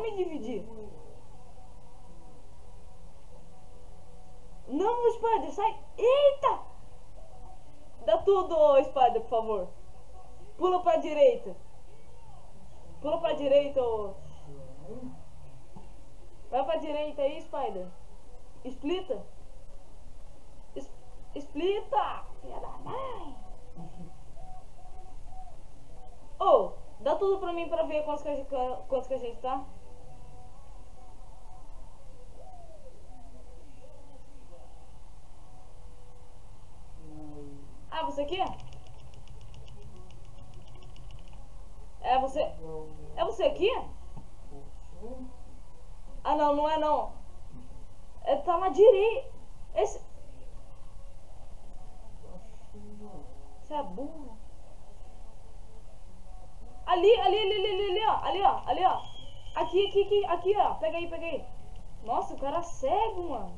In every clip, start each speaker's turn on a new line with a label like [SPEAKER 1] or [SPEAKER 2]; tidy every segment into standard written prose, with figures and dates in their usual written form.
[SPEAKER 1] me dividir. Não, Spider, sai. Eita! Dá tudo, Spider, por favor. Pula pra direita. Pula pra direita, ô. Vai pra direita aí, Spider. Splita. Splita! Filha da mãe! Ô, dá tudo pra mim pra ver quantos que a gente tá. Ah, você quer? É você? É você aqui? Ah, não, não é não. É, tá na direita. Esse... Você é burro. Ali, ó. Ali, ó. Aqui, ó. Pega aí. Nossa, o cara é cego, mano.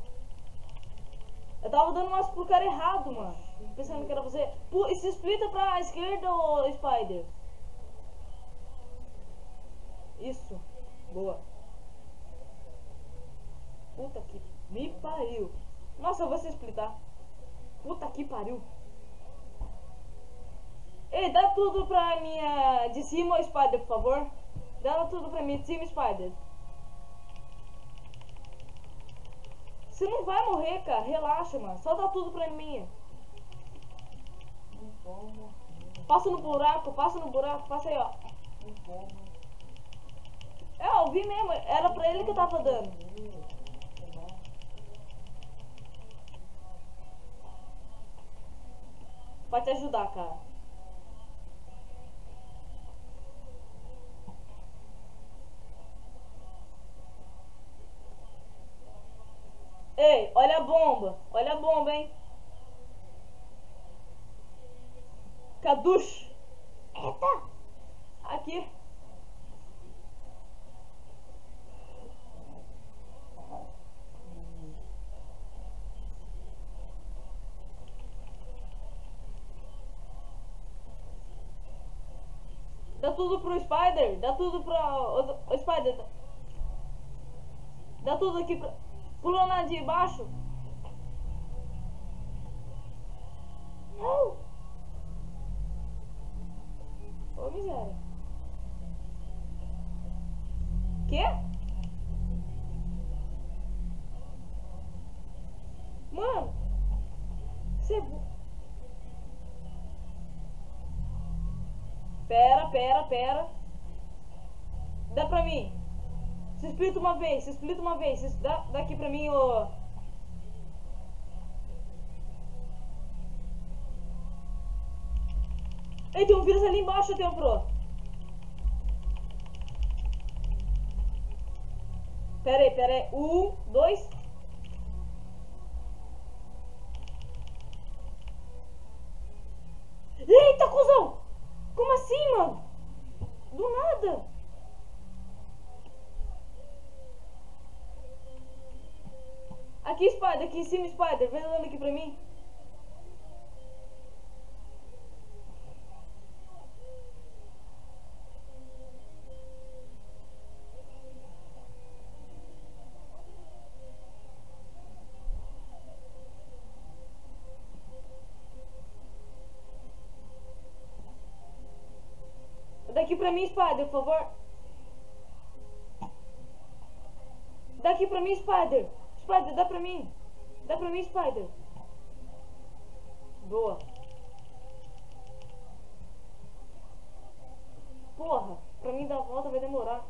[SPEAKER 1] Eu tava dando umas pro cara errado, mano. Pensando que era você. E se explica pra esquerda, ô Spider. Isso. Boa. Puta que me pariu. Nossa, eu vou se explicar. Puta que pariu. Ei, dá tudo pra minha... De cima, Spider, por favor. Dá tudo pra mim de cima, Spider. Você não vai morrer, cara. Relaxa, mano. Só dá tudo pra mim. Passa no buraco. Passa aí, ó. É, eu vi mesmo. Era pra ele que eu tava dando. Pra te ajudar, cara. Ei, olha a bomba. Olha a bomba, hein. Caduche. Eita. Aqui. Dá tudo pro Spider. Dá tudo pro Spider. Dá tudo aqui pra... Pula na de baixo. Não. Ô, miséria. Quê? Mano. Você... Pera. Dá pra mim. Se explica uma vez. Dá aqui pra mim, ô... Ei, tem um vírus ali embaixo, Tempro. Pera aí. 1, 2. Eita, cuzão! Como assim, mano? Do nada. Aqui, Spider. Aqui em cima, Spider. Vem andando aqui pra mim. Daqui pra mim, Spider, por favor. Daqui pra mim, Spider. Spider, dá pra mim. Dá pra mim, Spider. Boa. Porra, pra mim dar a volta vai demorar.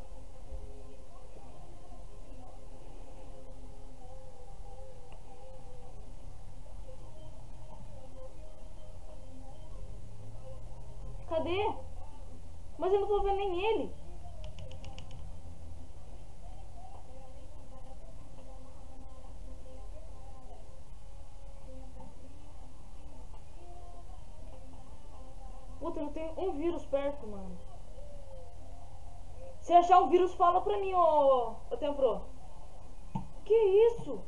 [SPEAKER 1] Cadê? Mas eu não tô vendo nem ele. Puta, não tem um vírus perto, mano. Se achar um vírus, fala pra mim, ô Tempro. Que isso?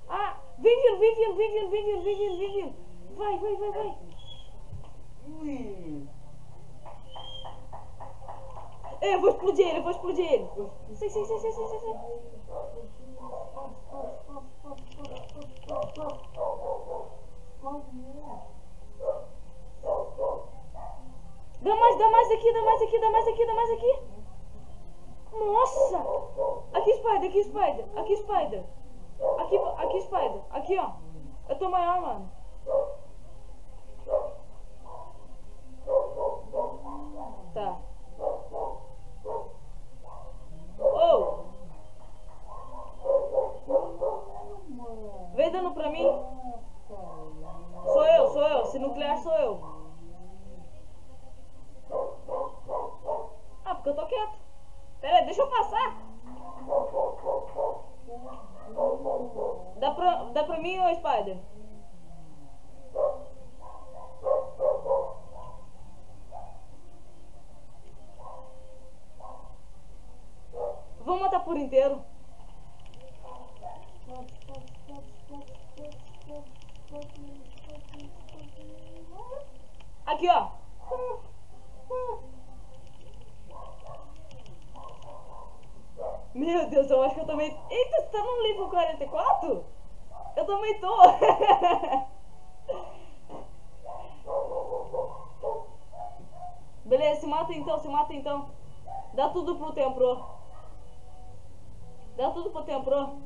[SPEAKER 1] Ah, vem vindo. Vai.
[SPEAKER 2] Ui.
[SPEAKER 1] eu vou explodir ele, eu vou explodir ele. Sai, sai, sai, sai, sai, sai, sai. Dá mais aqui, dá mais aqui, dá mais aqui, dá mais aqui. Nossa! Aqui, Spider, aqui, Spider, aqui, Spider. Aqui, Spider. Aqui, ó. Eu tô maior, mano. Tá. Oh! Vem dando pra mim. Sou eu. Se nuclear sou eu. Ah, porque eu tô quieto. Pera aí, deixa eu passar. Dá pra mim, ô Spider? Vamos matar por inteiro. Aqui, ó. Meu Deus, eu acho que eu também... Eita, você tá no nível 44? Eu também tô. Beleza, se mata então. Dá tudo pro Tempro. Dá tudo pro Tempro.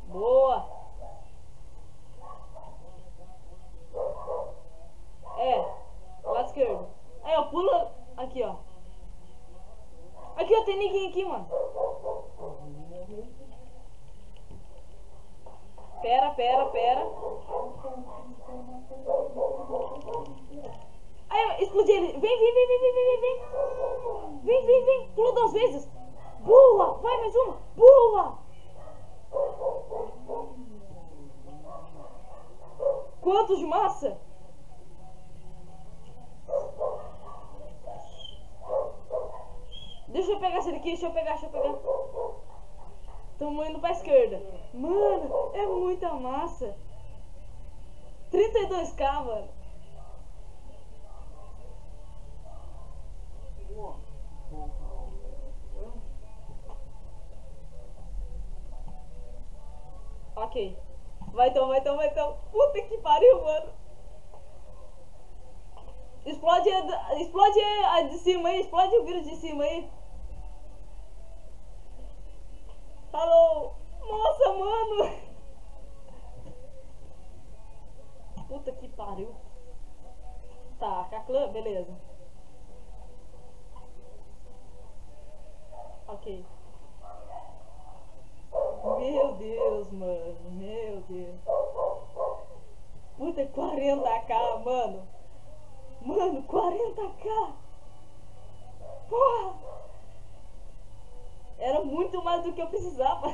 [SPEAKER 1] Boa. Lado esquerdo. Aí, ó, pula. Aqui, ó. Aqui, ó, tem ninguém aqui, mano. Pera. Aí, explodi ele. Vem. Vem. Pula 2 vezes. Boa. Vai, mais uma. Boa. Quantos de massa? Deixa eu pegar esse daqui, deixa eu pegar. Tamo indo pra esquerda. Mano, é muita massa. 32k, mano. Ok. Vai então. Puta que pariu, mano. Explode a de cima aí, explode o vírus de cima aí. Alô. Nossa, mano. Puta que pariu. Tá, Caclã, beleza. Ok. Meu Deus, mano. Meu Deus. Puta, 40k, mano. Mano, 40k. Porra. Era muito mais do que eu precisava.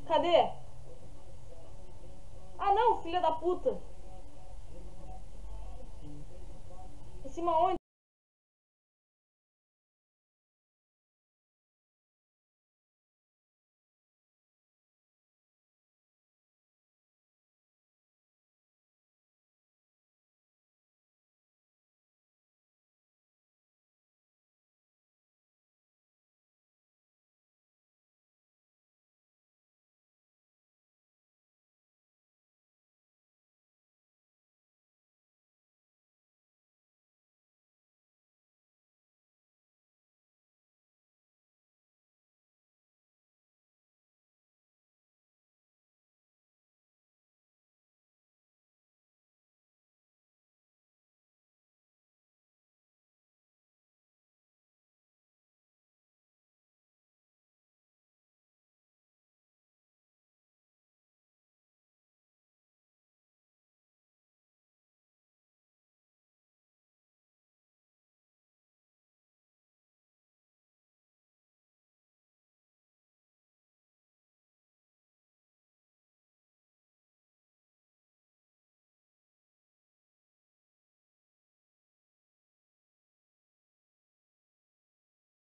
[SPEAKER 1] Cadê? Ah, não, filha da puta. Em cima onde?